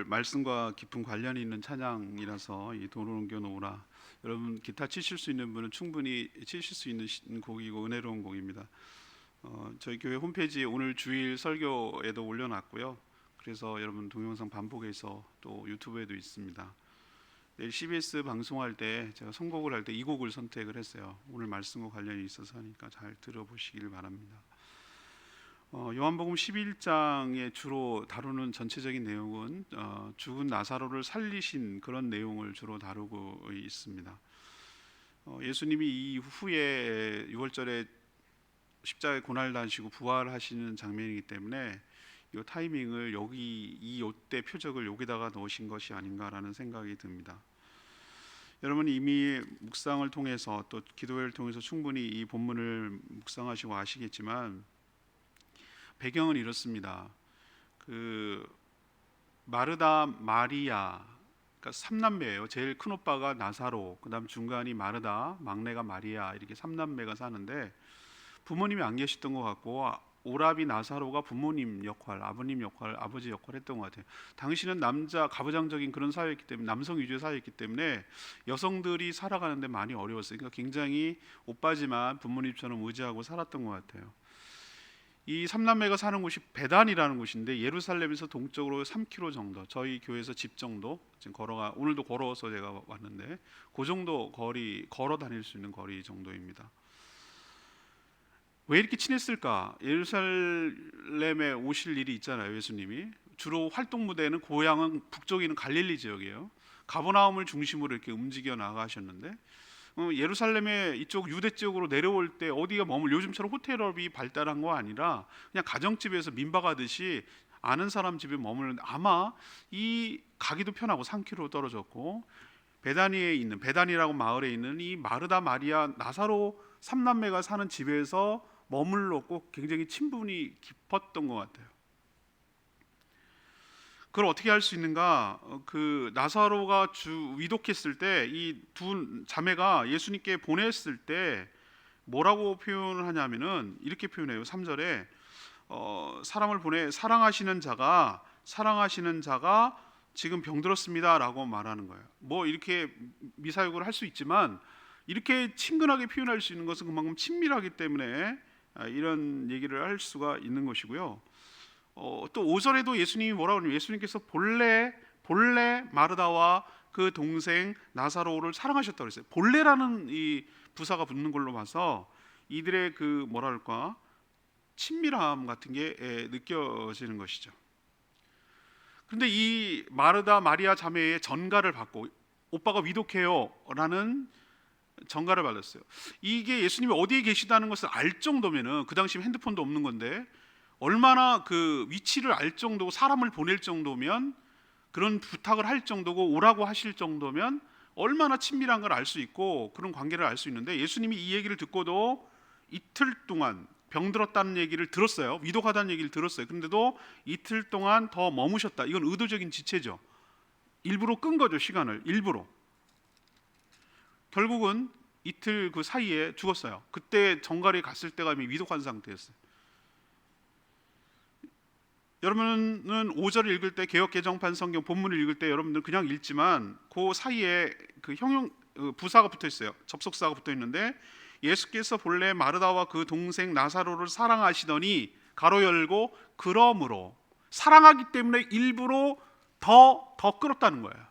말씀과 깊은 관련이 있는 찬양이라서 이 도로 옮겨 놓으라. 여러분 기타 치실 수 있는 분은 충분히 치실 수 있는 곡이고 은혜로운 곡입니다. 저희 교회 홈페이지에 오늘 주일 설교에도 올려놨고요. 그래서 여러분 동영상 반복해서 또 유튜브에도 있습니다. 내일 CBS 방송할 때 제가 선곡을 할 때 이 곡을 선택을 했어요. 오늘 말씀과 관련이 있어서 하니까 잘 들어보시길 바랍니다. 요한복음 11장에 주로 다루는 전체적인 내용은 죽은 나사로를 살리신 그런 내용을 주로 다루고 있습니다. 예수님이 이후에 6월절에 십자가에 고난을 당하시고 부활하시는 장면이기 때문에 이 타이밍을 여기 이때 표적을 여기다가 넣으신 것이 아닌가라는 생각이 듭니다. 여러분 이미 묵상을 통해서 또 기도회를 통해서 충분히 이 본문을 묵상하시고 아시겠지만 배경은 이렇습니다. 마르다 마리아, 그러니까 3남매예요. 제일 큰 오빠가 나사로, 그다음 중간이 마르다, 막내가 마리아, 이렇게 3남매가 사는데 부모님이 안 계셨던 것 같고 오라비 나사로가 부모님 역할, 아버님 역할, 아버지 역할을 했던 것 같아요. 당시는 남자 가부장적인 그런 사회였기 때문에, 남성 위주의 사회였기 때문에 여성들이 살아가는데 많이 어려웠어요. 그러니까 굉장히 오빠지만 부모님처럼 의지하고 살았던 것 같아요. 이 삼남매가 사는 곳이 베단이라는 곳인데 예루살렘에서 동쪽으로 3km 정도, 저희 교회에서 집 정도, 지금 오늘도 걸어서 제가 왔는데 그 정도 거리, 걸어 다닐 수 있는 거리 정도입니다. 왜 이렇게 친했을까? 예루살렘에 오실 일이 있잖아요. 예수님이 주로 활동 무대는 고향은 북쪽에 있는 갈릴리 지역이에요. 가버나움을 중심으로 이렇게 움직여 나가셨는데 예루살렘의 이쪽 유대 지역으로 내려올 때 어디가 요즘처럼 호텔업이 발달한 거 아니라 그냥 가정집에서 민박하듯이 아는 사람 집에 머무르는데 아마 이 가기도 편하고 3km 떨어졌고 베단이라고 마을에 있는 이 마르다 마리아 나사로 3남매가 사는 집에서 머물렀고 굉장히 친분이 깊었던 것 같아요. 그걸 어떻게 할 수 있는가? 나사로가 위독했을 때 이 두 자매가 예수님께 보냈을 때 뭐라고 표현을 하냐면은 이렇게 표현해요. 3절에 사람을 보내 사랑하시는 자가 지금 병들었습니다라고 말하는 거예요. 이렇게 미사역을 할 수 있지만 이렇게 친근하게 표현할 수 있는 것은 그만큼 친밀하기 때문에 이런 얘기를 할 수가 있는 것이고요. 또 5절에도 예수님이 뭐라고 하냐면 예수님께서 본래 마르다와 그 동생 나사로를 사랑하셨다고 그랬어요. 본래라는 이 부사가 붙는 걸로 봐서 이들의 친밀함 같은 게 느껴지는 것이죠. 그런데 이 마르다 마리아 자매의 전가를 받고 오빠가 위독해요 라는 전가를 받았어요. 이게 예수님이 어디에 계시다는 것을 알 정도면은, 그 당시 핸드폰도 없는 건데 얼마나 그 위치를 알 정도고 사람을 보낼 정도면, 그런 부탁을 할 정도고 오라고 하실 정도면 얼마나 친밀한 걸 알 수 있고 그런 관계를 알 수 있는데, 예수님이 이 얘기를 듣고도 이틀 동안 병들었다는 얘기를 들었어요. 위독하다는 얘기를 들었어요. 그런데도 이틀 동안 더 머무셨다. 이건 의도적인 지체죠. 일부러 끈 거죠. 시간을 일부러. 결국은 이틀 그 사이에 죽었어요. 그때 정갈에 갔을 때가 이미 위독한 상태였어요. 여러분은 5절을 읽을 때 개역 개정판 성경 본문을 읽을 때 여러분들 그냥 읽지만 그 사이에 그 부사가 붙어 있어요. 접속사가 붙어 있는데, 예수께서 본래 마르다와 그 동생 나사로를 사랑하시더니 가로 열고 그러므로, 사랑하기 때문에 일부러 더 끌었다는 거예요.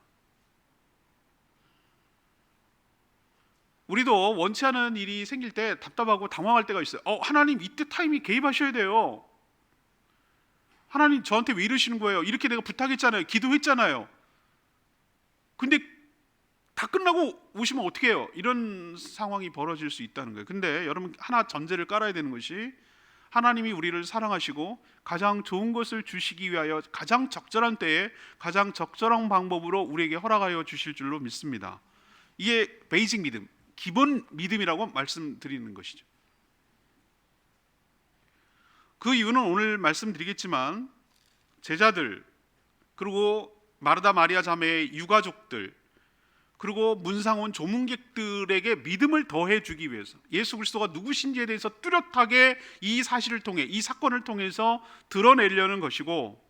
우리도 원치 않은 일이 생길 때 답답하고 당황할 때가 있어요. 하나님 이때 타이밍 개입하셔야 돼요. 하나님 저한테 왜 이러시는 거예요? 이렇게 내가 부탁했잖아요. 기도했잖아요. 근데 다 끝나고 오시면 어떻게 해요? 이런 상황이 벌어질 수 있다는 거예요. 근데 여러분 하나 전제를 깔아야 되는 것이, 하나님이 우리를 사랑하시고 가장 좋은 것을 주시기 위하여 가장 적절한 때에 가장 적절한 방법으로 우리에게 허락하여 주실 줄로 믿습니다. 이게 베이직 믿음, 기본 믿음이라고 말씀드리는 것이죠. 그 이유는 오늘 말씀드리겠지만 제자들, 그리고 마르다 마리아 자매의 유가족들, 그리고 문상 온 조문객들에게 믿음을 더해 주기 위해서, 예수 그리스도가 누구신지에 대해서 뚜렷하게 이 사실을 통해, 이 사건을 통해서 드러내려는 것이고,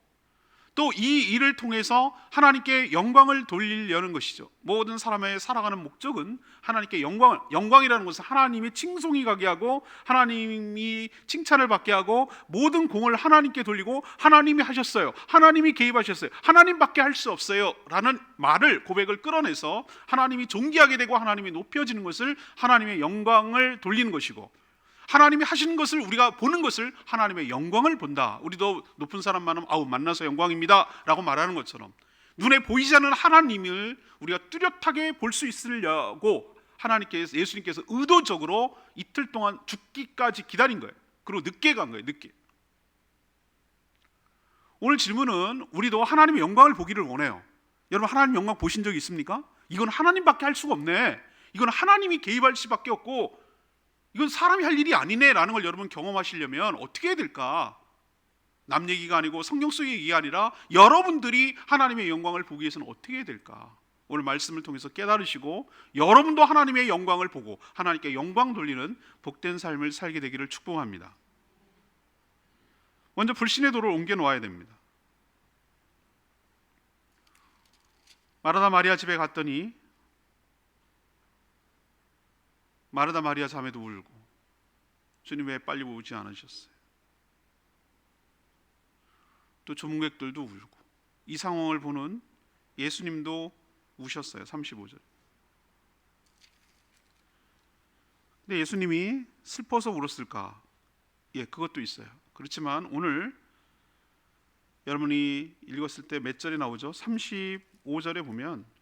또 이 일을 통해서 하나님께 영광을 돌리려는 것이죠. 모든 사람의 살아가는 목적은 하나님께 영광이라는 것은 하나님의 칭송이 가게 하고 하나님이 칭찬을 받게 하고 모든 공을 하나님께 돌리고 하나님이 하셨어요, 하나님이 개입하셨어요, 하나님밖에 할 수 없어요 라는 말을, 고백을 끌어내서 하나님이 존귀하게 되고 하나님이 높여지는 것을, 하나님의 영광을 돌리는 것이고, 하나님이 하시는 것을 우리가 보는 것을 하나님의 영광을 본다. 우리도 높은 사람 만나면 아우 만나서 영광입니다 라고 말하는 것처럼 눈에 보이지 않는 하나님을 우리가 뚜렷하게 볼 수 있으려고 하나님께서, 예수님께서 의도적으로 이틀 동안 죽기까지 기다린 거예요. 그리고 늦게 간 거예요. 늦게. 오늘 질문은 우리도 하나님의 영광을 보기를 원해요. 여러분 하나님 영광 보신 적이 있습니까? 이건 하나님밖에 할 수가 없네, 이건 하나님이 개입할 수밖에 없고 이건 사람이 할 일이 아니네 라는 걸 여러분 경험하시려면 어떻게 해야 될까? 남 얘기가 아니고 성경 속의 얘기가 아니라 여러분들이 하나님의 영광을 보기 위해서는 어떻게 해야 될까? 오늘 말씀을 통해서 깨달으시고 여러분도 하나님의 영광을 보고 하나님께 영광 돌리는 복된 삶을 살게 되기를 축복합니다. 먼저 불신의 도를 옮겨 놓아야 됩니다. 마르다 마리아 집에 갔더니 마르다 마리아 자매도 울고, 주님 왜 빨리 오지 않으셨어요? 또 조문객들도 울고, 이 상황을 보는 예수님도 우셨어요. 35절. 근데 예수님이 슬퍼서 울었을까? 예, 그것도 있어요. 그렇지만 오늘 여러분이 읽었을 때 몇 절에 나오죠? 35절에 보면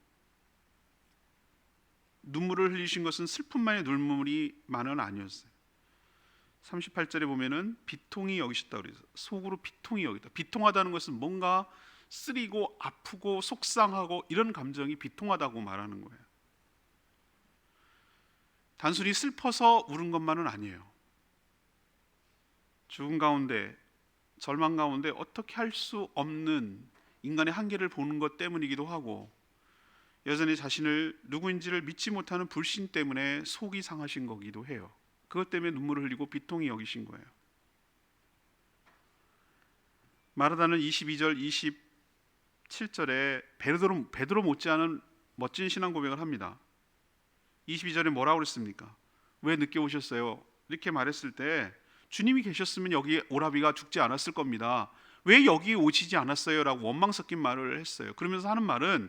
눈물을 흘리신 것은 슬픔만의 눈물이만은 아니었어요. 38절에 보면은 비통히 여기셨다 그래서, 속으로 비통히 여기다. 비통하다는 것은 뭔가 쓰리고 아프고 속상하고 이런 감정이 비통하다고 말하는 거예요. 단순히 슬퍼서 울은 것만은 아니에요. 죽음 가운데, 절망 가운데 어떻게 할 수 없는 인간의 한계를 보는 것 때문이기도 하고, 여전히 자신을 누구인지를 믿지 못하는 불신 때문에 속이 상하신 거기도 해요. 그것 때문에 눈물을 흘리고 비통히 여기신 거예요. 마르다는 22절 27절에 베드로 못지않은 멋진 신앙 고백을 합니다. 22절에 뭐라고 그랬습니까? 왜 늦게 오셨어요? 이렇게 말했을 때 주님이 계셨으면 여기 오라비가 죽지 않았을 겁니다. 왜 여기 오시지 않았어요? 라고 원망 섞인 말을 했어요. 그러면서 하는 말은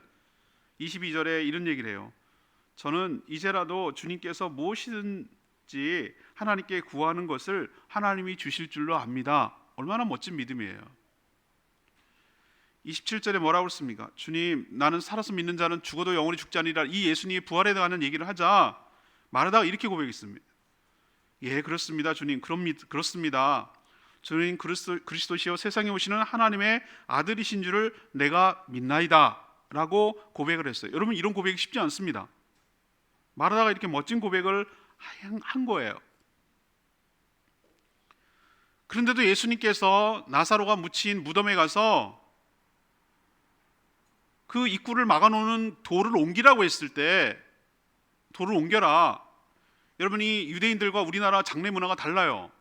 22절에 이런 얘기를 해요. 저는 이제라도 주님께서 무엇이든지 하나님께 구하는 것을 하나님이 주실 줄로 압니다. 얼마나 멋진 믿음이에요. 27절에 뭐라고 했습니까? 주님, 나는 살아서 믿는 자는 죽어도 영원히 죽지 않으리라. 이 예수님의 부활에 대한 얘기를 하자 마르다가 이렇게 고백했습니다. 예, 그렇습니다. 주님, 그렇습니다. 주님 그리스도시여 세상에 오시는 하나님의 아들이신 줄을 내가 믿나이다 라고 고백을 했어요. 여러분, 이런 고백이 쉽지 않습니다. 마르다가 이렇게 멋진 고백을 한 거예요. 그런데도 예수님께서 나사로가 묻힌 무덤에 가서 그 입구를 막아놓는 돌을 옮기라고 했을 때, 돌을 옮겨라. 여러분이 유대인들과 우리나라 장례 문화가 달라요.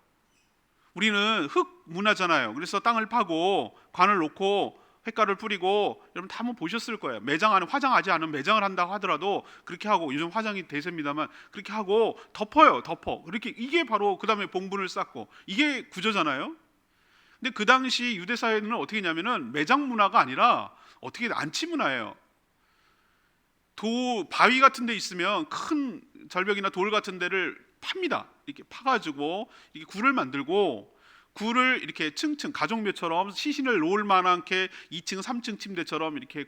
우리는 흙 문화잖아요. 그래서 땅을 파고 관을 놓고 횟가를 뿌리고, 여러분 다 한번 보셨을 거예요. 매장 안에 화장하지 않은 매장을 한다고 하더라도 그렇게 하고, 요즘 화장이 대세입니다만 그렇게 하고 덮어요. 그렇게, 이게 바로 그 다음에 봉분을 쌓고, 이게 구조잖아요. 근데 그 당시 유대 사회는 어떻게 했냐면은 매장 문화가 아니라 어떻게 안치 문화예요. 바위 같은 데 있으면 큰 절벽이나 돌 같은 데를 팝니다. 이렇게 파가지고 이렇게 굴을 만들고, 굴을 이렇게 층층 가족묘처럼 시신을 놓을 만하게 2층 3층 침대처럼 이렇게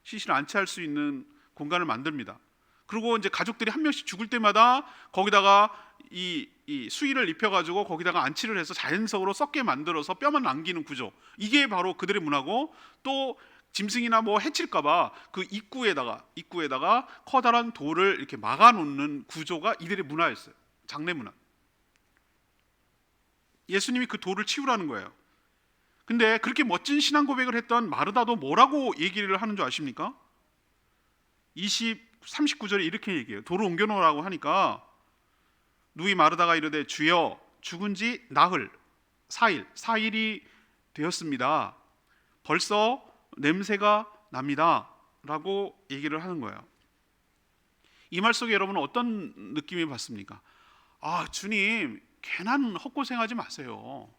시신을 안치할 수 있는 공간을 만듭니다. 그리고 이제 가족들이 한 명씩 죽을 때마다 거기다가 이 수의를 입혀가지고 거기다가 안치를 해서 자연석으로 썩게 만들어서 뼈만 남기는 구조, 이게 바로 그들의 문화고, 또 짐승이나 뭐 해칠까봐 그 입구에다가 커다란 돌을 이렇게 막아놓는 구조가 이들의 문화였어요. 장례 문화. 예수님이 그 돌을 치우라는 거예요. 근데 그렇게 멋진 신앙 고백을 했던 마르다도 뭐라고 얘기를 하는 줄 아십니까? 39절에 이렇게 얘기해요. 돌을 옮겨놓으라고 하니까 누이 마르다가 이르되 주여, 죽은 지 나흘 4일이 되었습니다. 벌써 냄새가 납니다 라고 얘기를 하는 거예요. 이 말 속에 여러분은 어떤 느낌이 받습니까? 아, 주님, 괜한 헛고생하지 마세요.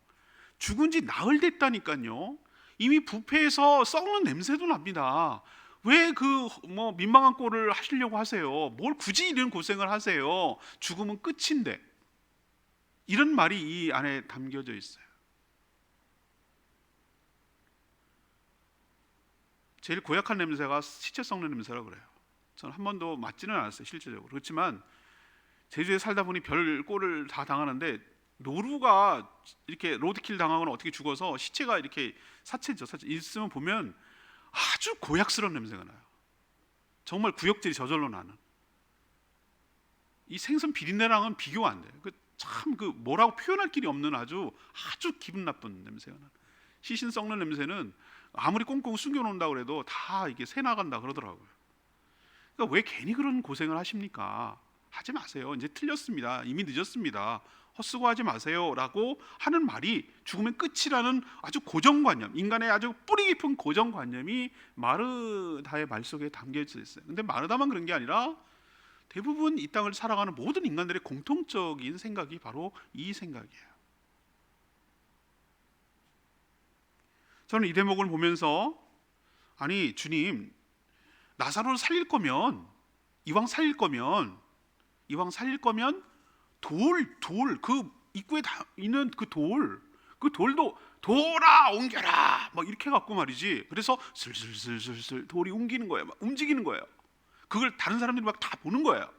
죽은 지 나흘 됐다니까요. 이미 부패해서 썩는 냄새도 납니다. 왜 그 민망한 꼴을 하시려고 하세요? 뭘 굳이 이런 고생을 하세요? 죽으면 끝인데. 이런 말이 이 안에 담겨져 있어요. 제일 고약한 냄새가 시체 썩는 냄새라고 그래요. 저는 한 번도 맞지는 않았어요, 실제적으로. 그렇지만 제주에 살다 보니 별 꼴을 다 당하는데, 노루가 이렇게 로드킬 당하거나 어떻게 죽어서 시체가 이렇게 사체죠, 사체 있으면 보면 아주 고약스러운 냄새가 나요. 정말 구역질이 저절로 나는. 이 생선 비린내랑은 비교가 안 돼요. 참 뭐라고 표현할 길이 없는 아주 기분 나쁜 냄새가 나요. 시신 썩는 냄새는 아무리 꽁꽁 숨겨놓는다고 해도 다 이게 새 나간다 그러더라고요. 그러니까 왜 괜히 그런 고생을 하십니까? 하지 마세요. 이제 틀렸습니다. 이미 늦었습니다. 헛수고하지 마세요 라고 하는 말이 죽으면 끝이라는 아주 고정관념, 인간의 아주 뿌리 깊은 고정관념이 마르다의 말 속에 담겨져 있어요. 근데 마르다만 그런 게 아니라 대부분 이 땅을 살아가는 모든 인간들의 공통적인 생각이 바로 이 생각이에요. 저는 이 대목을 보면서, 아니 주님, 나사로를 살릴 거면, 이왕 살릴 거면 그 입구에 있는 그 돌도 돌아 옮겨라 막 이렇게 갖고 말이지. 그래서 슬슬슬슬 돌이 옮기는 거예요. 막 움직이는 거예요. 그걸 다른 사람들이 막 다 보는 거예요.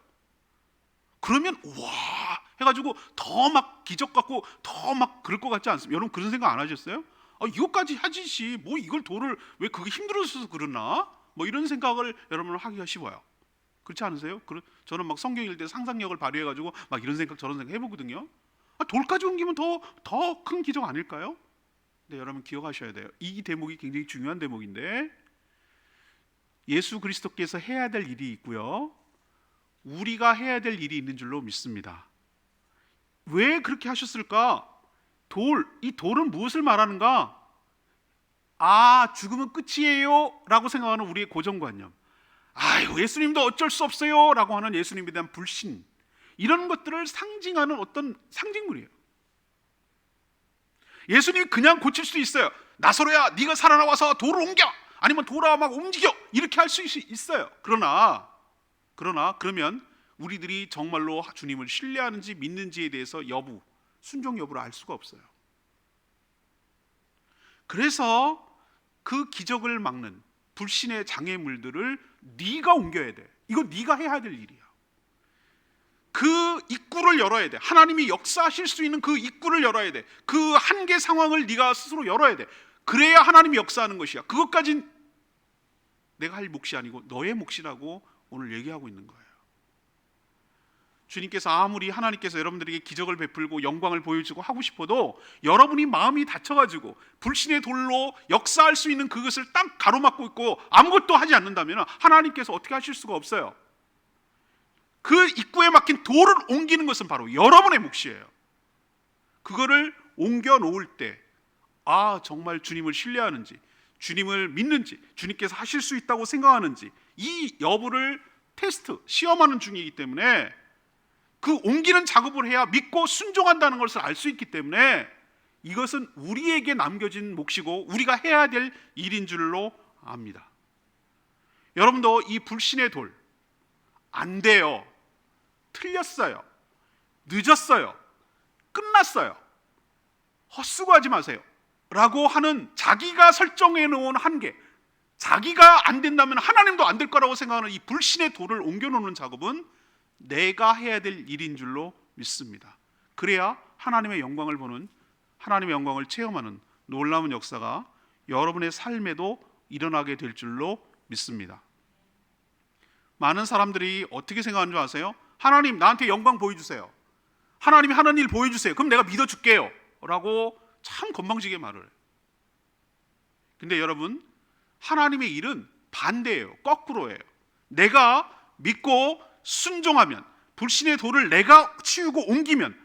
그러면 와 해가지고 더 막 기적 같고 더 막 그럴 것 같지 않습니까? 여러분 그런 생각 안 하셨어요? 이것까지 하지, 뭐 이걸 돌을 왜 그게 힘들어서 그러나? 뭐 이런 생각을 여러분은 하기가 쉬워요. 그렇지 않으세요? 저는 막 성경 읽을 때 상상력을 발휘해가지고 막 이런 생각 저런 생각 해보거든요. 돌까지 옮기면 더 큰 기적 아닐까요? 근데 여러분 기억하셔야 돼요. 이 대목이 굉장히 중요한 대목인데, 예수 그리스도께서 해야 될 일이 있고요, 우리가 해야 될 일이 있는 줄로 믿습니다. 왜 그렇게 하셨을까? 이 돌은 무엇을 말하는가? 죽으면 끝이에요 라고 생각하는 우리의 고정관념, 예수님도 어쩔 수 없어요 라고 하는 예수님에 대한 불신, 이런 것들을 상징하는 어떤 상징물이에요. 예수님이 그냥 고칠 수 있어요. 나사로야, 네가 살아나와서 돌을 옮겨, 아니면 돌아 막 움직여, 이렇게 할 수 있어요. 그러나 그러면 우리들이 정말로 주님을 신뢰하는지 믿는지에 대해서 순종 여부를 알 수가 없어요. 그래서 그 기적을 막는 불신의 장애물들을 네가 옮겨야 돼. 이거 네가 해야 될 일이야. 그 입구를 열어야 돼. 하나님이 역사하실 수 있는 그 입구를 열어야 돼. 그 한계 상황을 네가 스스로 열어야 돼. 그래야 하나님이 역사하는 것이야. 그것까진 내가 할 몫이 아니고 너의 몫이라고 오늘 얘기하고 있는 거예요. 주님께서 아무리 하나님께서 여러분들에게 기적을 베풀고 영광을 보여주고 하고 싶어도, 여러분이 마음이 닫혀가지고 불신의 돌로 역사할 수 있는 그것을 딱 가로막고 있고 아무것도 하지 않는다면 하나님께서 어떻게 하실 수가 없어요. 그 입구에 막힌 돌을 옮기는 것은 바로 여러분의 몫이에요. 그거를 옮겨 놓을 때 정말 주님을 신뢰하는지, 주님을 믿는지, 주님께서 하실 수 있다고 생각하는지, 이 여부를 시험하는 중이기 때문에, 그 옮기는 작업을 해야 믿고 순종한다는 것을 알 수 있기 때문에 이것은 우리에게 남겨진 몫이고 우리가 해야 될 일인 줄로 압니다. 여러분도 이 불신의 돌, 안 돼요, 틀렸어요, 늦었어요, 끝났어요, 헛수고하지 마세요 라고 하는 자기가 설정해 놓은 한계, 자기가 안 된다면 하나님도 안 될 거라고 생각하는 이 불신의 돌을 옮겨 놓는 작업은 내가 해야 될 일인 줄로 믿습니다. 그래야 하나님의 영광을 보는, 하나님의 영광을 체험하는 놀라운 역사가 여러분의 삶에도 일어나게 될 줄로 믿습니다. 많은 사람들이 어떻게 생각하는 줄 아세요? 하나님, 나한테 영광 보여주세요. 하나님이 하는 일 보여주세요. 그럼 내가 믿어줄게요 라고 참 건방지게 말을 해요. 근데 여러분, 하나님의 일은 반대예요. 거꾸로예요. 내가 믿고 순종하면, 불신의 돌을 내가 치우고 옮기면,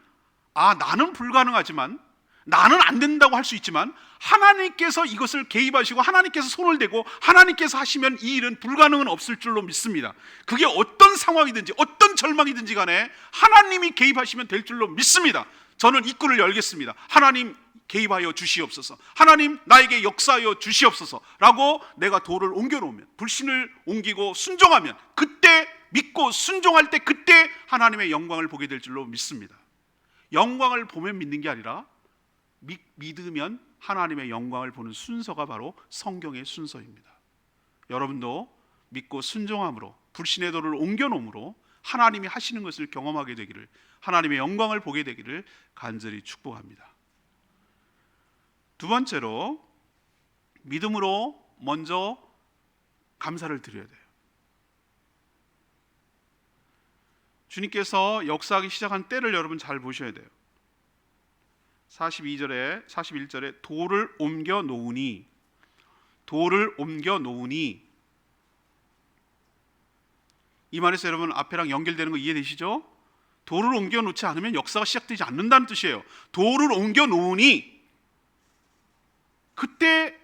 나는 불가능하지만 나는 안 된다고 할 수 있지만 하나님께서 이것을 개입하시고 하나님께서 손을 대고 하나님께서 하시면 이 일은 불가능은 없을 줄로 믿습니다. 그게 어떤 상황이든지 어떤 절망이든지 간에 하나님이 개입하시면 될 줄로 믿습니다. 저는 입구를 열겠습니다. 하나님 개입하여 주시옵소서. 하나님 나에게 역사하여 주시옵소서 라고 내가 돌을 옮겨놓으면, 불신을 옮기고 순종하면, 그때 믿고 순종할 때 그때 하나님의 영광을 보게 될 줄로 믿습니다. 영광을 보면 믿는 게 아니라 믿으면 하나님의 영광을 보는 순서가 바로 성경의 순서입니다. 여러분도 믿고 순종함으로 불신의 돌을 옮겨놓음으로 하나님이 하시는 것을 경험하게 되기를, 하나님의 영광을 보게 되기를 간절히 축복합니다. 두 번째로, 믿음으로 먼저 감사를 드려야 돼요. 주님께서 역사하기 시작한 때를 여러분 잘 보셔야 돼요. 41절에 돌을 옮겨 놓으니, 이 말에서 여러분 앞에랑 연결되는 거 이해되시죠? 돌을 옮겨 놓지 않으면 역사가 시작되지 않는다는 뜻이에요. 돌을 옮겨 놓으니, 그때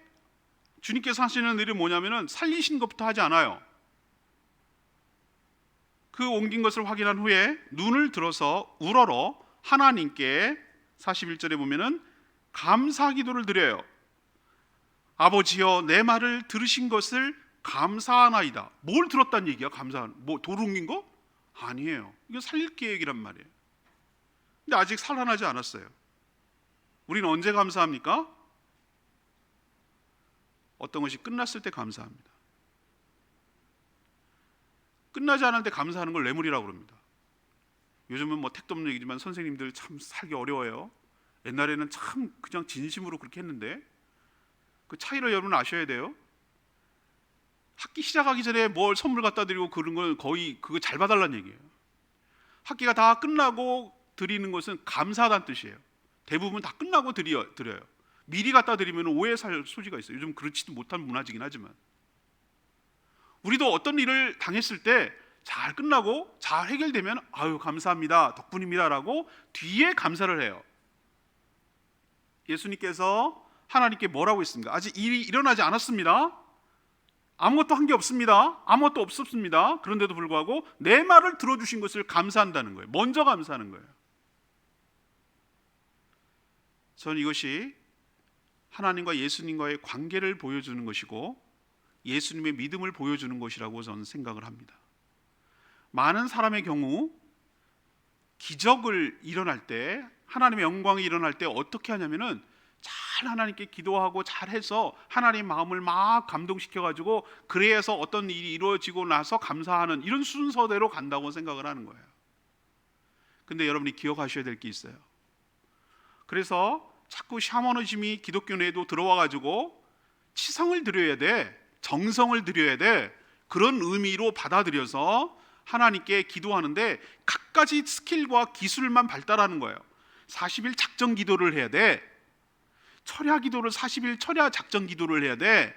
주님께서 하시는 일이 뭐냐면은 살리신 것부터 하지 않아요. 그 옮긴 것을 확인한 후에 눈을 들어서 우러러 하나님께 41절에 보면은 감사 기도를 드려요. 아버지여, 내 말을 들으신 것을 감사하나이다. 뭘 들었다는 얘기야? 뭐 돌 옮긴 거? 아니에요. 이거 살릴 계획이란 말이에요. 근데 아직 살아나지 않았어요. 우리는 언제 감사합니까? 어떤 것이 끝났을 때 감사합니다. 끝나지 않을 때 감사하는 걸 뇌물이라고 그럽니다. 요즘은 뭐 택도 없는 얘기지만 선생님들 참 살기 어려워요. 옛날에는 참 그냥 진심으로 그렇게 했는데, 그 차이를 여러분 아셔야 돼요. 학기 시작하기 전에 뭘 선물 갖다 드리고 그런 건 거의 그거 잘 봐달라는 얘기예요. 학기가 다 끝나고 드리는 것은 감사하다는 뜻이에요. 대부분 다 끝나고 드려요. 미리 갖다 드리면 오해 살 소지가 있어요. 요즘 그렇지도 못한 문화지긴 하지만, 우리도 어떤 일을 당했을 때 잘 끝나고 잘 해결되면 아유 감사합니다, 덕분입니다 라고 뒤에 감사를 해요. 예수님께서 하나님께 뭐라고 했습니까? 아직 일이 일어나지 않았습니다. 아무것도 한 게 없습니다. 아무것도 없었습니다. 그런데도 불구하고 내 말을 들어주신 것을 감사한다는 거예요. 먼저 감사하는 거예요. 저는 이것이 하나님과 예수님과의 관계를 보여주는 것이고 예수님의 믿음을 보여주는 것이라고 저는 생각을 합니다. 많은 사람의 경우 기적을 일어날 때, 하나님의 영광이 일어날 때 어떻게 하냐면은 잘 하나님께 기도하고 잘해서 하나님 마음을 막 감동시켜가지고 그래서 어떤 일이 이루어지고 나서 감사하는 이런 순서대로 간다고 생각을 하는 거예요. 근데 여러분이 기억하셔야 될 게 있어요. 그래서 자꾸 샤머니즘이 기독교 내에도 들어와가지고 치성을 드려야 돼, 정성을 드려야 돼, 그런 의미로 받아들여서 하나님께 기도하는데 갖가지 스킬과 기술만 발달하는 거예요. 40일 작정 기도를 해야 돼, 철야 기도를 40일 철야 작정 기도를 해야 돼,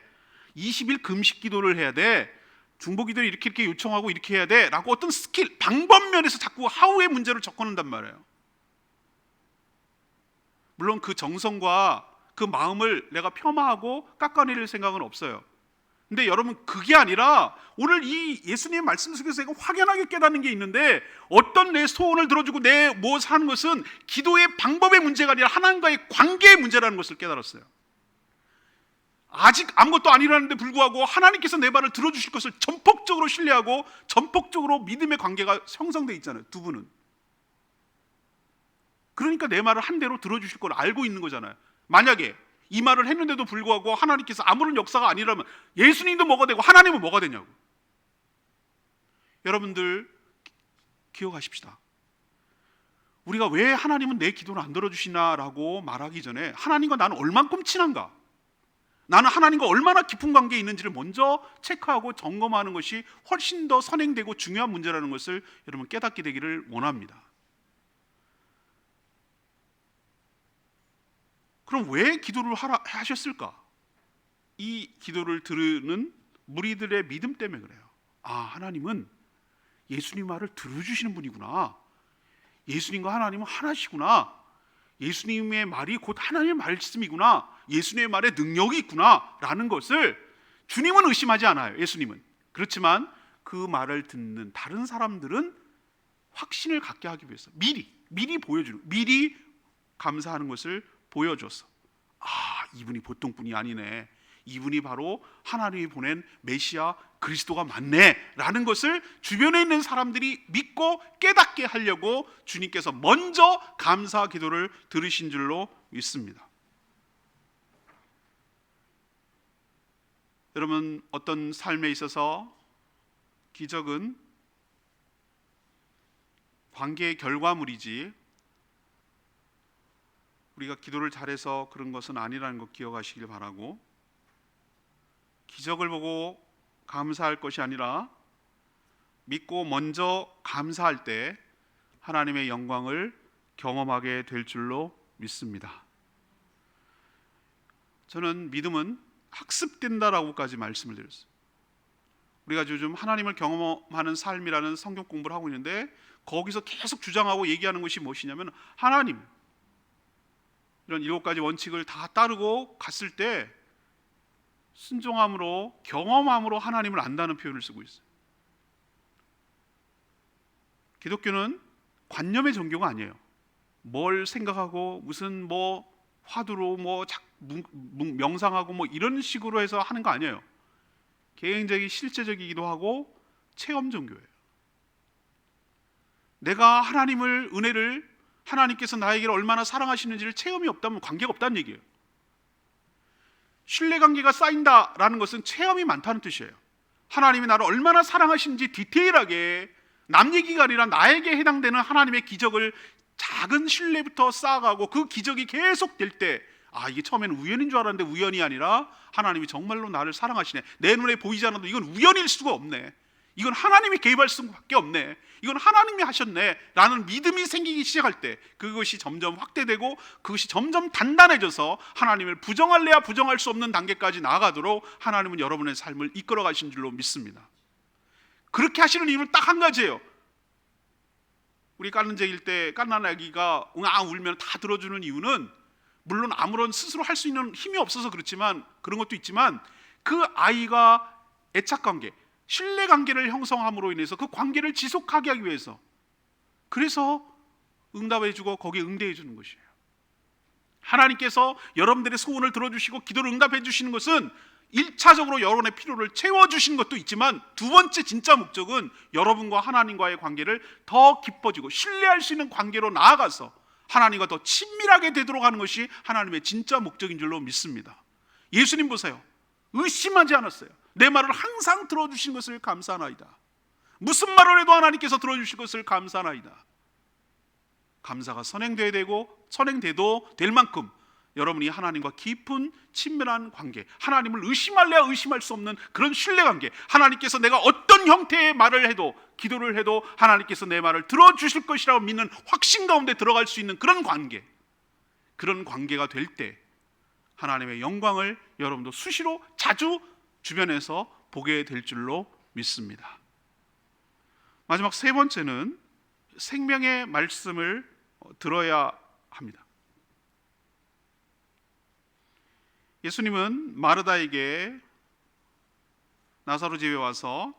20일 금식 기도를 해야 돼, 중보 기도를 이렇게 요청하고 이렇게 해야 돼 라고 어떤 스킬, 방법면에서 자꾸 하우의 문제를 접근한단 말이에요. 물론 그 정성과 그 마음을 내가 폄하하고 깎아내릴 생각은 없어요. 근데 여러분 그게 아니라 오늘 이 예수님의 말씀 속에서 제가 확연하게 깨닫는 게 있는데, 어떤 내 소원을 들어주고 내 뭐 사는 것은 기도의 방법의 문제가 아니라 하나님과의 관계의 문제라는 것을 깨달았어요. 아직 아무것도 안 일어났는데 불구하고 하나님께서 내 말을 들어주실 것을 전폭적으로 신뢰하고 전폭적으로 믿음의 관계가 형성되어 있잖아요, 두 분은. 그러니까 내 말을 한 대로 들어주실 걸 알고 있는 거잖아요. 만약에 이 말을 했는데도 불구하고 하나님께서 아무런 역사가 아니라면 예수님도 뭐가 되고 하나님은 뭐가 되냐고. 여러분들 기억하십시다. 우리가 왜 하나님은 내 기도를 안 들어주시나라고 말하기 전에 하나님과 나는 얼만큼 친한가, 나는 하나님과 얼마나 깊은 관계에 있는지를 먼저 체크하고 점검하는 것이 훨씬 더 선행되고 중요한 문제라는 것을 여러분 깨닫게 되기를 원합니다. 그럼 왜 기도를 하셨을까? 이 기도를 들으는 무리들의 믿음 때문에 그래요. 아, 하나님은 예수님 말을 들어주시는 분이구나, 예수님과 하나님은 하나시구나, 예수님의 말이 곧 하나님의 말씀이구나, 예수님의 말에 능력이 있구나 라는 것을 주님은 의심하지 않아요. 예수님은. 그렇지만 그 말을 듣는 다른 사람들은 확신을 갖게 하기 위해서 미리 보여주는, 미리 감사하는 것을 보여줘서, 아, 이분이 보통 분이 아니네, 이분이 바로 하나님이 보낸 메시아 그리스도가 맞네 라는 것을 주변에 있는 사람들이 믿고 깨닫게 하려고 주님께서 먼저 감사 기도를 들으신 줄로 믿습니다. 여러분, 어떤 삶에 있어서 기적은 관계의 결과물이지 우리가 기도를 잘해서 그런 것은 아니라는 것 기억하시길 바라고, 기적을 보고 감사할 것이 아니라 믿고 먼저 감사할 때 하나님의 영광을 경험하게 될 줄로 믿습니다. 저는 믿음은 학습된다라고까지 말씀을 드렸어요. 우리가 요즘 하나님을 경험하는 삶이라는 성경 공부를 하고 있는데, 거기서 계속 주장하고 얘기하는 것이 무엇이냐면, 하나님 이런 7가지 원칙을 다 따르고 갔을 때 순종함으로, 경험함으로 하나님을 안다는 표현을 쓰고 있어요. 기독교는 관념의 종교가 아니에요. 뭘 생각하고 무슨 화두로 명상하고 이런 식으로 해서 하는 거 아니에요. 개인적이 실제적이기도 하고 체험 종교예요. 내가 하나님을, 은혜를, 하나님께서 나에게 얼마나 사랑하시는지를 체험이 없다면 관계가 없다는 얘기예요. 신뢰관계가 쌓인다라는 것은 체험이 많다는 뜻이에요. 하나님이 나를 얼마나 사랑하시는지 디테일하게, 남 얘기가 아니라 나에게 해당되는 하나님의 기적을 작은 신뢰부터 쌓아가고 그 기적이 계속 될 때, 아, 이게 처음에는 우연인 줄 알았는데 우연이 아니라 하나님이 정말로 나를 사랑하시네, 내 눈에 보이지 않아도 이건 우연일 수가 없네, 이건 하나님이 개입할 수밖에 없네, 이건 하나님이 하셨네 라는 믿음이 생기기 시작할 때, 그것이 점점 확대되고 그것이 점점 단단해져서 하나님을 부정할래야 부정할 수 없는 단계까지 나아가도록 하나님은 여러분의 삶을 이끌어 가신 줄로 믿습니다. 그렇게 하시는 이유는 딱 한 가지예요. 우리 깐난쟁일 때 깐난 아기가 울면 다 들어주는 이유는, 물론 아무런 스스로 할 수 있는 힘이 없어서 그렇지만, 그런 것도 있지만, 그 아이가 애착관계, 신뢰관계를 형성함으로 인해서 그 관계를 지속하게 하기 위해서, 그래서 응답해주고 거기에 응대해 주는 것이에요. 하나님께서 여러분들의 소원을 들어주시고 기도를 응답해 주시는 것은 1차적으로 여러분의 필요를 채워주시는 것도 있지만, 두 번째 진짜 목적은 여러분과 하나님과의 관계를 더 깊어지고 신뢰할 수 있는 관계로 나아가서 하나님과 더 친밀하게 되도록 하는 것이 하나님의 진짜 목적인 줄로 믿습니다. 예수님 보세요. 의심하지 않았어요. 내 말을 항상 들어주신 것을 감사하나이다. 무슨 말을 해도 하나님께서 들어주실 것을 감사하나이다. 감사가 선행돼야 되고, 선행돼도 될 만큼 여러분이 하나님과 깊은 친밀한 관계, 하나님을 의심할래야 의심할 수 없는 그런 신뢰관계, 하나님께서 내가 어떤 형태의 말을 해도, 기도를 해도 하나님께서 내 말을 들어주실 것이라고 믿는 확신 가운데 들어갈 수 있는 그런 관계, 그런 관계가 될 때 하나님의 영광을 여러분도 수시로 자주 주변에서 보게 될 줄로 믿습니다. 마지막 세 번째는 생명의 말씀을 들어야 합니다. 예수님은 마르다에게 나사로 집에 와서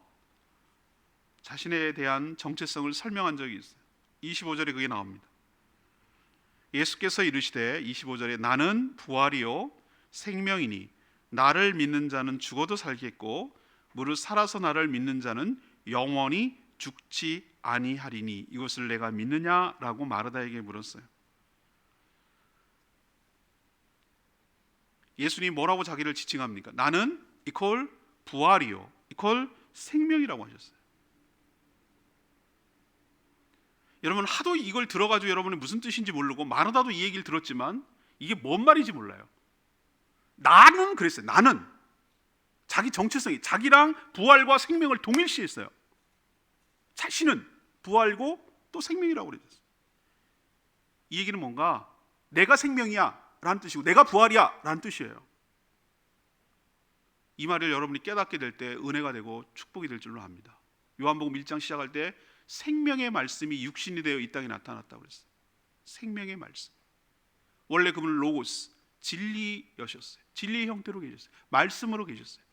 자신에 대한 정체성을 설명한 적이 있어요. 25절에 그게 나옵니다. 예수께서 이르시되 25절에 나는 부활이요 생명이니 나를 믿는 자는 죽어도 살겠고 무릇 살아서 나를 믿는 자는 영원히 죽지 아니하리니 이것을 내가 믿느냐라고 마르다에게 물었어요. 예수님이 뭐라고 자기를 지칭합니까? 나는 이퀄 부활이요 이퀄 생명이라고 하셨어요. 여러분, 하도 이걸 들어가지고 여러분이 무슨 뜻인지 모르고, 마르다도 이 얘기를 들었지만 이게 뭔 말인지 몰라요. 나는 그랬어요. 나는 자기 정체성이, 자기랑 부활과 생명을 동일시했어요. 자신은 부활고 또 생명이라고 그랬어요. 이 얘기는 뭔가 내가 생명이야 라는 뜻이고 내가 부활이야 라는 뜻이에요. 이 말을 여러분이 깨닫게 될 때 은혜가 되고 축복이 될 줄로 압니다. 요한복음 1장 시작할 때 생명의 말씀이 육신이 되어 이 땅에 나타났다고 그랬어요. 생명의 말씀. 원래 그분은 로고스, 진리여셨어요. 진리의 형태로 계셨어요. 말씀으로 계셨어요.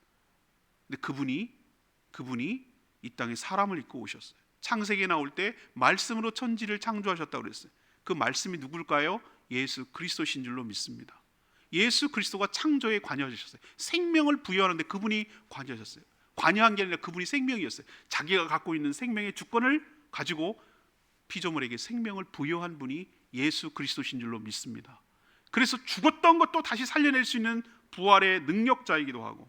근데 그분이 이 땅에 사람을 입고 오셨어요. 창세기에 나올 때 말씀으로 천지를 창조하셨다고 그랬어요. 그 말씀이 누굴까요? 예수 그리스도신 줄로 믿습니다. 예수 그리스도가 창조에 관여하셨어요. 생명을 부여하는데 그분이 관여하셨어요. 관여한 게 아니라 그분이 생명이었어요. 자기가 갖고 있는 생명의 주권을 가지고 피조물에게 생명을 부여한 분이 예수 그리스도신 줄로 믿습니다. 그래서 죽었던 것도 다시 살려낼 수 있는 부활의 능력자이기도 하고,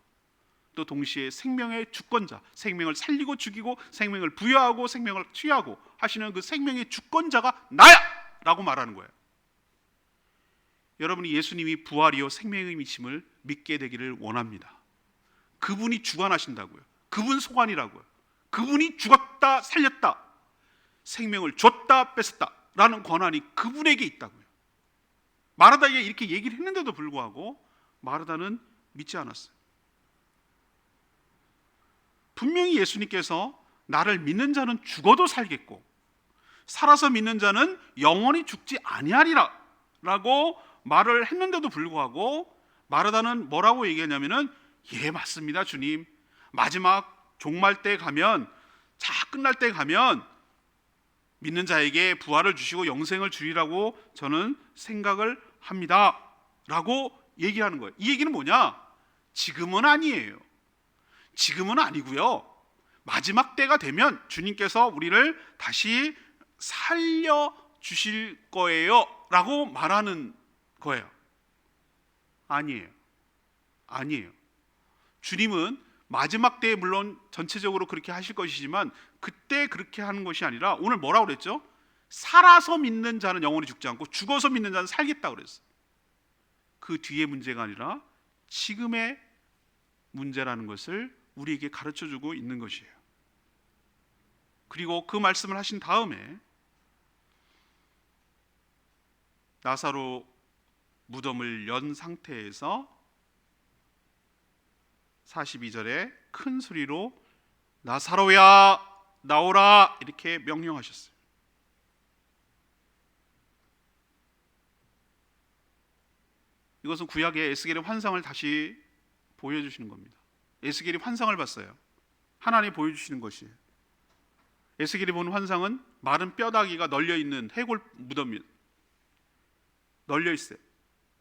또 동시에 생명의 주권자, 생명을 살리고 죽이고 생명을 부여하고 생명을 취하고 하시는 그 생명의 주권자가 나야! 라고 말하는 거예요. 여러분이 예수님이 부활이요 생명이심을 믿게 되기를 원합니다. 그분이 주관하신다고요. 그분 소관이라고요. 그분이 죽었다 살렸다, 생명을 줬다 뺐었다 라는 권한이 그분에게 있다고요. 마르다에게 이렇게 얘기를 했는데도 불구하고 마르다는 믿지 않았어요. 분명히 예수님께서 나를 믿는 자는 죽어도 살겠고 살아서 믿는 자는 영원히 죽지 아니하리라 라고 말을 했는데도 불구하고 마르다는 뭐라고 얘기하냐면은, 예 맞습니다 주님, 마지막 종말 때 가면, 자 끝날 때 가면 믿는 자에게 부활을 주시고 영생을 주리라고 저는 생각을 합니다 라고 얘기하는 거예요. 이 얘기는 뭐냐? 지금은 아니에요. 지금은 아니고요, 마지막 때가 되면 주님께서 우리를 다시 살려주실 거예요 라고 말하는 거예요. 아니에요. 주님은 마지막 때에 물론 전체적으로 그렇게 하실 것이지만 그때 그렇게 하는 것이 아니라, 오늘 뭐라고 그랬죠? 살아서 믿는 자는 영원히 죽지 않고 죽어서 믿는 자는 살겠다고 그랬어요. 그 뒤의 문제가 아니라 지금의 문제라는 것을 우리에게 가르쳐주고 있는 것이에요. 그리고 그 말씀을 하신 다음에 나사로 무덤을 연 상태에서 42절에 큰 소리로 나사로야 나오라 이렇게 명령하셨어요. 이것은 구약의 에스겔의 환상을 다시 보여주시는 겁니다. 에스겔이 환상을 봤어요. 하나님이 보여주시는 것이에요. 에스겔이 본 환상은 마른 뼈다귀가 널려있는 해골 무덤이 널려있어요.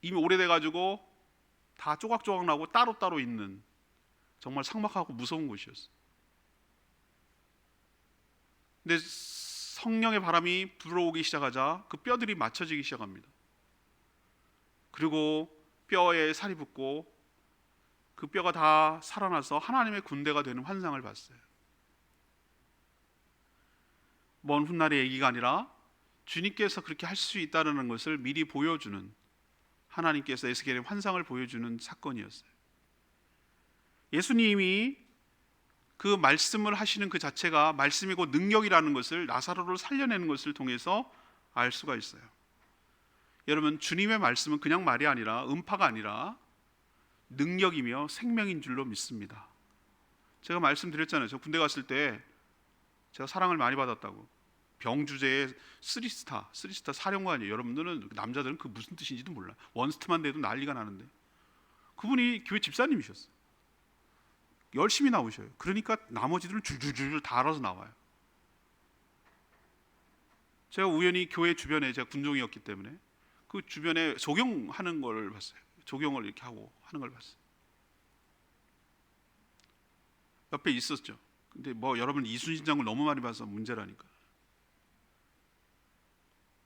이미 오래돼가지고 다 조각조각 나고 따로따로 있는 정말 삭막하고 무서운 곳이었어요. 근데 성령의 바람이 불어오기 시작하자 그 뼈들이 맞춰지기 시작합니다. 그리고 뼈에 살이 붙고 그 뼈가 다 살아나서 하나님의 군대가 되는 환상을 봤어요. 먼 훗날의 얘기가 아니라 주님께서 그렇게 할 수 있다는 것을 미리 보여주는, 하나님께서 에스겔의 환상을 보여주는 사건이었어요. 예수님이 그 말씀을 하시는 그 자체가 말씀이고 능력이라는 것을, 나사로를 살려내는 것을 통해서 알 수가 있어요. 여러분, 주님의 말씀은 그냥 말이 아니라, 음파가 아니라 능력이며 생명인 줄로 믿습니다. 제가 말씀드렸잖아요. 저 군대 갔을 때 제가 사랑을 많이 받았다고. 병주제의 3스타 사령관이에요. 여러분들은, 남자들은 그 무슨 뜻인지도 몰라. 원스트만 돼도 난리가 나는데, 그분이 교회 집사님이셨어요. 열심히 나오셔요. 그러니까 나머지들은 줄줄줄 다 알아서 나와요. 제가 우연히 교회 주변에, 제가 군종이었기 때문에 그 주변에 조경하는 걸 봤어요. 조경을 이렇게 하고 하는 걸 봤어요. 옆에 있었죠. 근데 뭐 여러분 이순신 장군 너무 많이 봐서 문제라니까.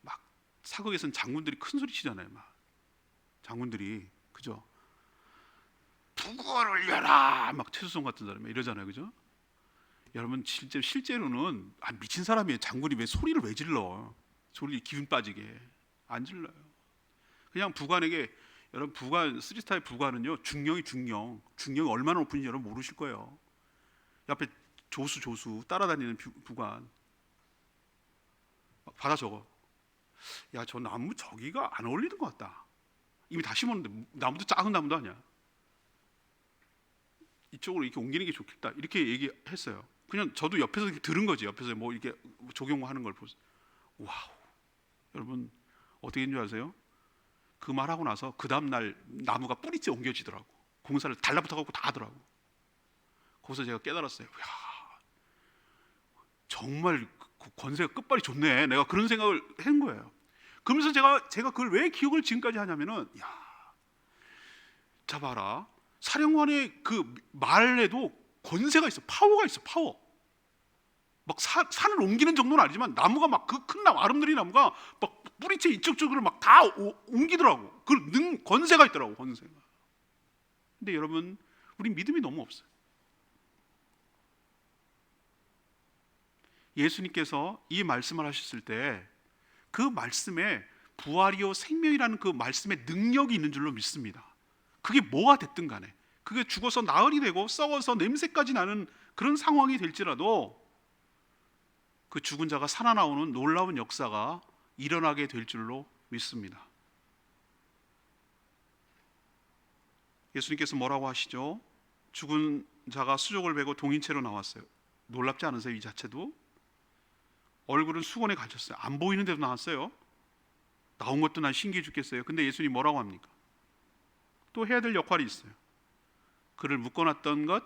막 사극에서는 장군들이 큰 소리 치잖아요. 막 장군들이, 그죠? 부고를 올려라 막 최수종 같은 사람이 이러잖아요, 그죠? 여러분 실제로는 미친 사람이에요. 장군이 왜 소리를 왜 질러? 소리 기분 빠지게 안 질러요. 그냥 부관에게, 여러분 부관 3스타의 부관은요 중령이 중령이 얼마나 높은지 여러분 모르실 거예요. 옆에 조수 따라다니는 부관 막 받아 적어. 야, 저 나무 저기가 안 어울리는 것 같다. 이미 다 심었는데, 나무도 작은 나무도 아니야. 이쪽으로 이렇게 옮기는 게 좋겠다. 이렇게 얘기했어요. 그냥 저도 옆에서 이렇게 들은 거지. 옆에서 뭐 이렇게 조경하는 걸 보세요. 와우. 여러분 어떻게 된 줄 아세요? 그 말하고 나서 그 다음날 나무가 뿌리째 옮겨지더라고. 공사를 달라붙어가고 다 하더라고. 거기서 제가 깨달았어요. 야, 정말 권세가 끝발이 좋네. 내가 그런 생각을 한 거예요. 그러면서 제가 그걸 왜 기억을 지금까지 하냐면은, 야, 자 봐라, 사령관의 그 말에도 권세가 있어, 파워가 있어, 파워. 막 산을 옮기는 정도는 아니지만 나무가 막 그 큰 나무, 아름드리 나무가 막 뿌리채 이쪽저쪽으로 막 다 옮기더라고. 그 권세가 있더라고, 권세가. 근데 여러분, 우리 믿음이 너무 없어요. 예수님께서 이 말씀을 하셨을 때 그 말씀에 부활이요 생명이라는 그 말씀에 능력이 있는 줄로 믿습니다. 그게 뭐가 됐든 간에, 그게 죽어서 나흘이 되고 썩어서 냄새까지 나는 그런 상황이 될지라도 그 죽은 자가 살아나오는 놀라운 역사가 일어나게 될 줄로 믿습니다. 예수님께서 뭐라고 하시죠? 죽은 자가 수족을 베고 동인체로 나왔어요. 놀랍지 않으세요? 이 자체도. 얼굴은 수건에 갇혔어요. 안 보이는 데도 나왔어요. 나온 것도 난 신기해 죽겠어요. 근데 예수님이 뭐라고 합니까? 또 해야 될 역할이 있어요. 그를 묶어놨던 것,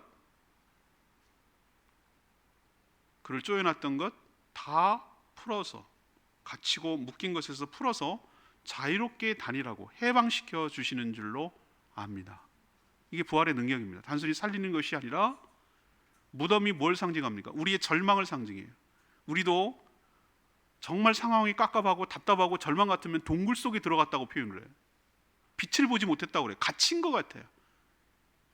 그를 쪼여놨던 것 다 풀어서, 갇히고 묶인 것에서 풀어서 자유롭게 다니라고 해방시켜 주시는 줄로 압니다. 이게 부활의 능력입니다. 단순히 살리는 것이 아니라, 무덤이 뭘 상징합니까? 우리의 절망을 상징해요. 우리도 정말 상황이 깝깝하고 답답하고 절망 같으면 동굴 속에 들어갔다고 표현을 해요. 빛을 보지 못했다고 그래요. 갇힌 것 같아요.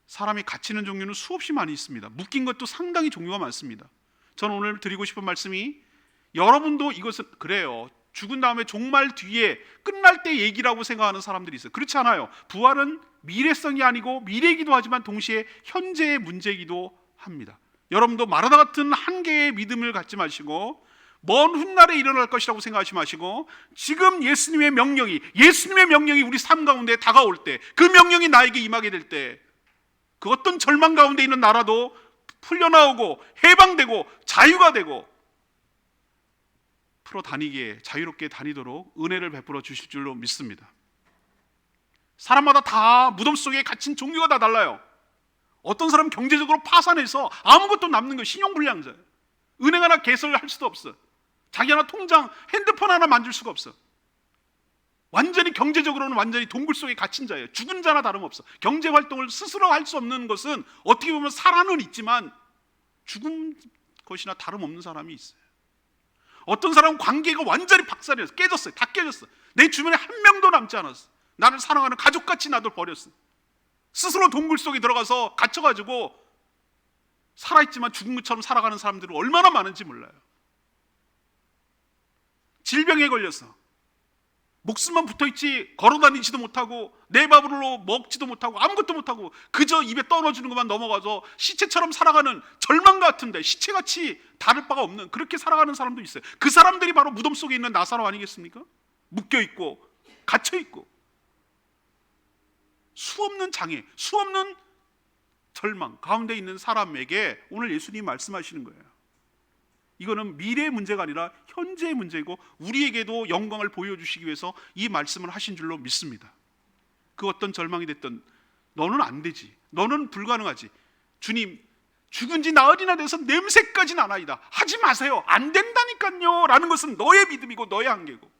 사람이 갇히는 종류는 수없이 많이 있습니다. 묶인 것도 상당히 종류가 많습니다. 저는 오늘 드리고 싶은 말씀이, 여러분도 이것은 그래요. 죽은 다음에 종말 뒤에 끝날 때 얘기라고 생각하는 사람들이 있어요. 그렇지 않아요. 부활은 미래성이 아니고 미래이기도 하지만 동시에 현재의 문제이기도 합니다. 여러분도 마라다 같은 한계의 믿음을 갖지 마시고, 먼 훗날에 일어날 것이라고 생각하지 마시고, 지금 예수님의 명령이 우리 삶 가운데 다가올 때, 그 명령이 나에게 임하게 될 때, 그 어떤 절망 가운데 있는 나라도 풀려나오고 해방되고 자유가 되고 풀어 다니기에, 자유롭게 다니도록 은혜를 베풀어 주실 줄로 믿습니다. 사람마다 다 무덤 속에 갇힌 종류가 다 달라요. 어떤 사람은 경제적으로 파산해서 아무것도 남는 거 신용불량자예요. 은행 하나 개설할 수도 없어. 자기 하나 통장, 핸드폰 하나 만질 수가 없어. 완전히 경제적으로는 완전히 동굴 속에 갇힌 자예요. 죽은 자나 다름없어. 경제활동을 스스로 할 수 없는 것은 어떻게 보면 살아는 있지만 죽은 것이나 다름없는 사람이 있어요. 어떤 사람은 관계가 완전히 박살이었어. 깨졌어요. 다 깨졌어. 내 주변에 한 명도 남지 않았어. 나를 사랑하는 가족같이 나도 버렸어. 스스로 동굴 속에 들어가서 갇혀가지고 살아있지만 죽은 것처럼 살아가는 사람들은 얼마나 많은지 몰라요. 질병에 걸려서 목숨만 붙어있지 걸어다니지도 못하고 내 밥으로 먹지도 못하고 아무것도 못하고 그저 입에 떨어지는 것만 넘어가서 시체처럼 살아가는, 절망 같은데 시체같이 다를 바가 없는 그렇게 살아가는 사람도 있어요. 그 사람들이 바로 무덤 속에 있는 나사로 아니겠습니까? 묶여있고 갇혀있고 수없는 장애, 수없는 절망 가운데 있는 사람에게 오늘 예수님이 말씀하시는 거예요. 이거는 미래의 문제가 아니라 현재의 문제이고 우리에게도 영광을 보여주시기 위해서 이 말씀을 하신 줄로 믿습니다. 그 어떤 절망이 됐든 너는 안 되지, 너는 불가능하지, 주님 죽은 지 나흘이나 돼서 냄새까지 나나이다, 하지 마세요, 안 된다니까요 라는 것은 너의 믿음이고 너의 한계고,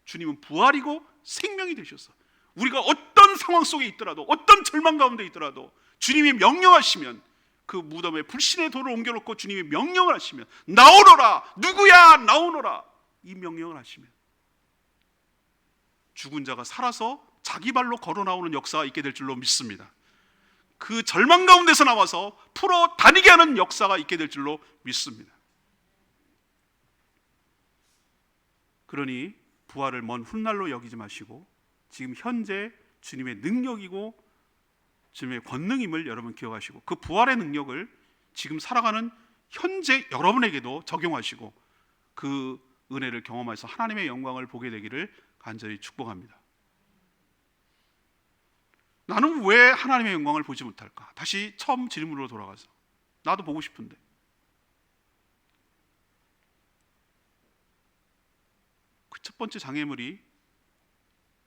주님은 부활이고 생명이 되셔서 우리가 어떤 상황 속에 있더라도, 어떤 절망 가운데 있더라도 주님이 명령하시면, 그 무덤에 불신의 돌을 옮겨놓고 주님이 명령을 하시면, 나오너라, 누구야 나오너라, 이 명령을 하시면 죽은 자가 살아서 자기 발로 걸어 나오는 역사가 있게 될 줄로 믿습니다. 그 절망 가운데서 나와서 풀어 다니게 하는 역사가 있게 될 줄로 믿습니다. 그러니 부활을 먼 훗날로 여기지 마시고 지금 현재 주님의 능력이고 주님의 권능임을 여러분 기억하시고, 그 부활의 능력을 지금 살아가는 현재 여러분에게도 적용하시고 그 은혜를 경험해서 하나님의 영광을 보게 되기를 간절히 축복합니다. 나는 왜 하나님의 영광을 보지 못할까? 다시 처음 질문으로 돌아가서 나도 보고 싶은데, 그 첫 번째 장애물이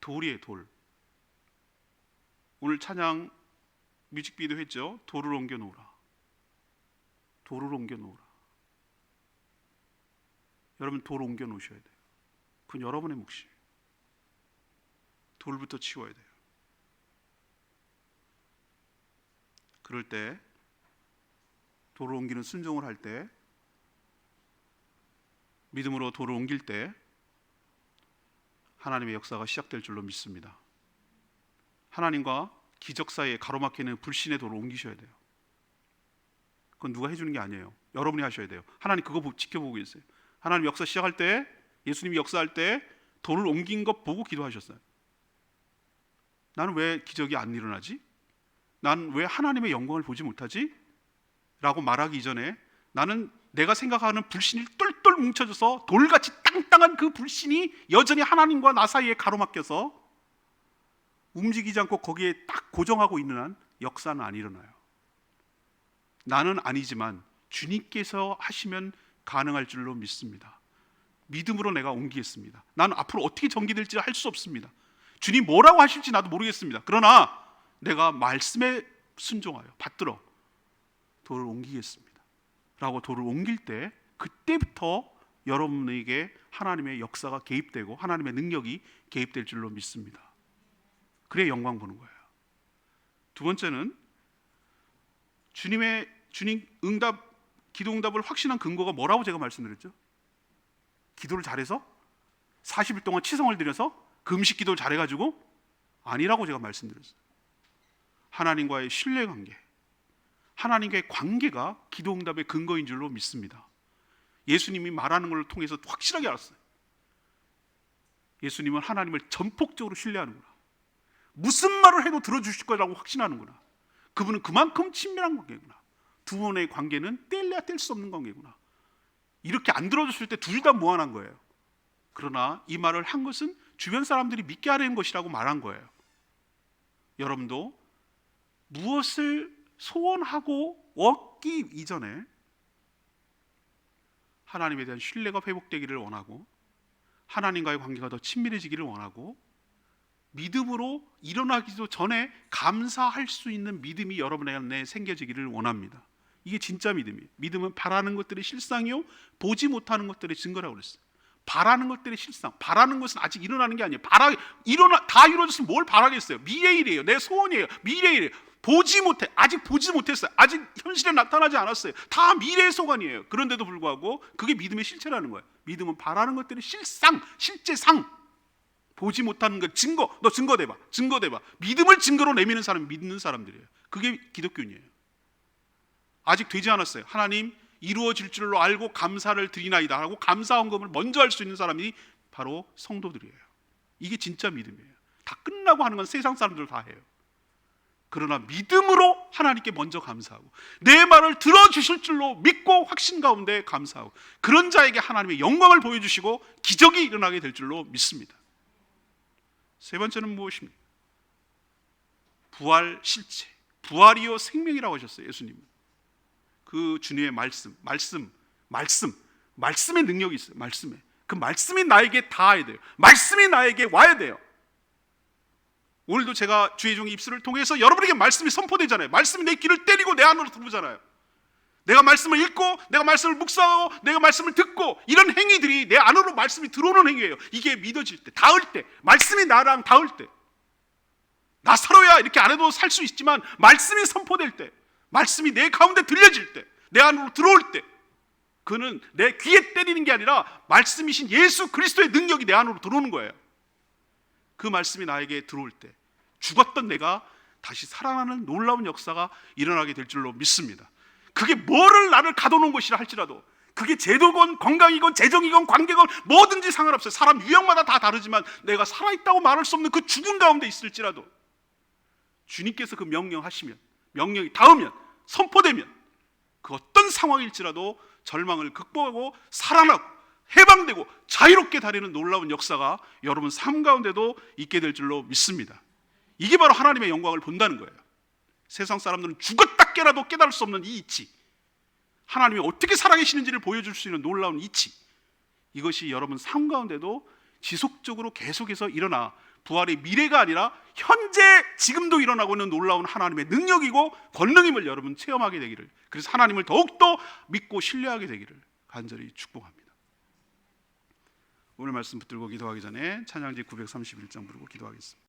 돌이에요. 돌. 오늘 찬양 뮤직비디오 했죠. 돌을 옮겨 놓으라. 돌을 옮겨 놓으라. 여러분 돌을 옮겨 놓으셔야 돼요. 그건 여러분의 몫이에요. 돌부터 치워야 돼요. 그럴 때 돌을 옮기는 순종을 할 때, 믿음으로 돌을 옮길 때 하나님의 역사가 시작될 줄로 믿습니다. 하나님과 기적 사이에 가로막히는 불신의 돌을 옮기셔야 돼요. 그건 누가 해주는 게 아니에요. 여러분이 하셔야 돼요. 하나님 그거 지켜보고 계세요. 하나님 역사 시작할 때, 예수님이 역사할 때 돌을 옮긴 것 보고 기도하셨어요. 나는 왜 기적이 안 일어나지? 난 왜 하나님의 영광을 보지 못하지? 라고 말하기 이전에 나는 내가 생각하는 불신이 똘똘 뭉쳐져서 돌같이 땅땅한 그 불신이 여전히 하나님과 나 사이에 가로막혀서 움직이지 않고 거기에 딱 고정하고 있는 한 역사는 안 일어나요. 나는 아니지만 주님께서 하시면 가능할 줄로 믿습니다. 믿음으로 내가 옮기겠습니다. 나는 앞으로 어떻게 전개될지 할 수 없습니다. 주님 뭐라고 하실지 나도 모르겠습니다. 그러나 내가 말씀에 순종하여 받들어 돌을 옮기겠습니다 라고 돌을 옮길 때, 그때부터 여러분에게 하나님의 역사가 개입되고 하나님의 능력이 개입될 줄로 믿습니다. 그래야 영광 보는 거예요. 두 번째는 주님 응답, 기도 응답을 확신한 근거가 뭐라고 제가 말씀드렸죠? 기도를 잘해서? 40일 동안 치성을 드려서? 금식 기도를 잘해가지고? 아니라고 제가 말씀드렸어요. 하나님과의 신뢰관계, 하나님과의 관계가 기도 응답의 근거인 줄로 믿습니다. 예수님이 말하는 걸 통해서 확실하게 알았어요. 예수님은 하나님을 전폭적으로 신뢰하는구나. 무슨 말을 해도 들어주실 거라고 확신하는구나. 그분은 그만큼 친밀한 관계구나. 두 분의 관계는 뗄래야 뗄 수 없는 관계구나. 이렇게 안 들어줬을 때 둘 다 무한한 거예요. 그러나 이 말을 한 것은 주변 사람들이 믿게 하려는 것이라고 말한 거예요. 여러분도 무엇을 소원하고 얻기 이전에 하나님에 대한 신뢰가 회복되기를 원하고, 하나님과의 관계가 더 친밀해지기를 원하고, 믿음으로 일어나기도 전에 감사할 수 있는 믿음이 여러분의 안에 생겨지기를 원합니다. 이게 진짜 믿음이에요. 믿음은 바라는 것들의 실상이요 보지 못하는 것들의 증거라고 그랬어요. 바라는 것들의 실상, 바라는 것은 아직 일어나는 게 아니에요. 다 이루어졌으면 뭘 바라겠어요? 미래일이에요. 내 소원이에요. 미래일이에요. 보지 못해, 아직 보지 못했어요. 아직 현실에 나타나지 않았어요. 다 미래의 소관이에요. 그런데도 불구하고 그게 믿음의 실체라는 거예요. 믿음은 바라는 것들의 실상, 실제상, 보지 못하는 것 증거. 너 증거 대봐, 증거 대봐. 믿음을 증거로 내미는 사람이 믿는 사람들이에요. 그게 기독교인이에요. 아직 되지 않았어요. 하나님 이루어질 줄로 알고 감사를 드리나이다 하고 감사 헌금을 먼저 할 수 있는 사람이 바로 성도들이에요. 이게 진짜 믿음이에요. 다 끝나고 하는 건 세상 사람들 다 해요. 그러나 믿음으로 하나님께 먼저 감사하고 내 말을 들어주실 줄로 믿고 확신 가운데 감사하고, 그런 자에게 하나님의 영광을 보여주시고 기적이 일어나게 될 줄로 믿습니다. 세 번째는 무엇입니까? 부활 실체, 부활이요 생명이라고 하셨어요. 예수님은 그 주님의 말씀의 능력이 있어요. 말씀에, 그 말씀이 나에게 닿아야 돼요. 말씀이 나에게 와야 돼요. 오늘도 제가 주의 종의 입술을 통해서 여러분에게 말씀이 선포되잖아요. 말씀이 내 귀를 때리고 내 안으로 들어오잖아요. 내가 말씀을 읽고, 내가 말씀을 묵상하고, 내가 말씀을 듣고, 이런 행위들이 내 안으로 말씀이 들어오는 행위예요. 이게 믿어질 때, 닿을 때, 말씀이 나랑 닿을 때, 나 살아야 이렇게 안 해도 살 수 있지만 말씀이 선포될 때, 말씀이 내 가운데 들려질 때, 내 안으로 들어올 때, 그는 내 귀에 때리는 게 아니라 말씀이신 예수 그리스도의 능력이 내 안으로 들어오는 거예요. 그 말씀이 나에게 들어올 때 죽었던 내가 다시 살아나는 놀라운 역사가 일어나게 될 줄로 믿습니다. 그게 뭐를 나를 가둬놓은 것이라 할지라도, 그게 제도건 건강이건 재정이건 관계건 뭐든지 상관없어요. 사람 유형마다 다 다르지만 내가 살아있다고 말할 수 없는 그 죽음 가운데 있을지라도 주님께서 그 명령하시면, 명령이 닿으면, 선포되면 그 어떤 상황일지라도 절망을 극복하고 살아나고 해방되고 자유롭게 다니는 놀라운 역사가 여러분 삶 가운데도 있게 될 줄로 믿습니다. 이게 바로 하나님의 영광을 본다는 거예요. 세상 사람들은 죽었다 깨라도 깨달을 수 없는 이 이치, 하나님이 어떻게 살아계시는지를 보여줄 수 있는 놀라운 이치, 이것이 여러분 삶 가운데도 지속적으로 계속해서 일어나 부활의 미래가 아니라 현재 지금도 일어나고 있는 놀라운 하나님의 능력이고 권능임을 여러분 체험하게 되기를, 그래서 하나님을 더욱더 믿고 신뢰하게 되기를 간절히 축복합니다. 오늘 말씀 붙들고 기도하기 전에 찬양지 931장 부르고 기도하겠습니다.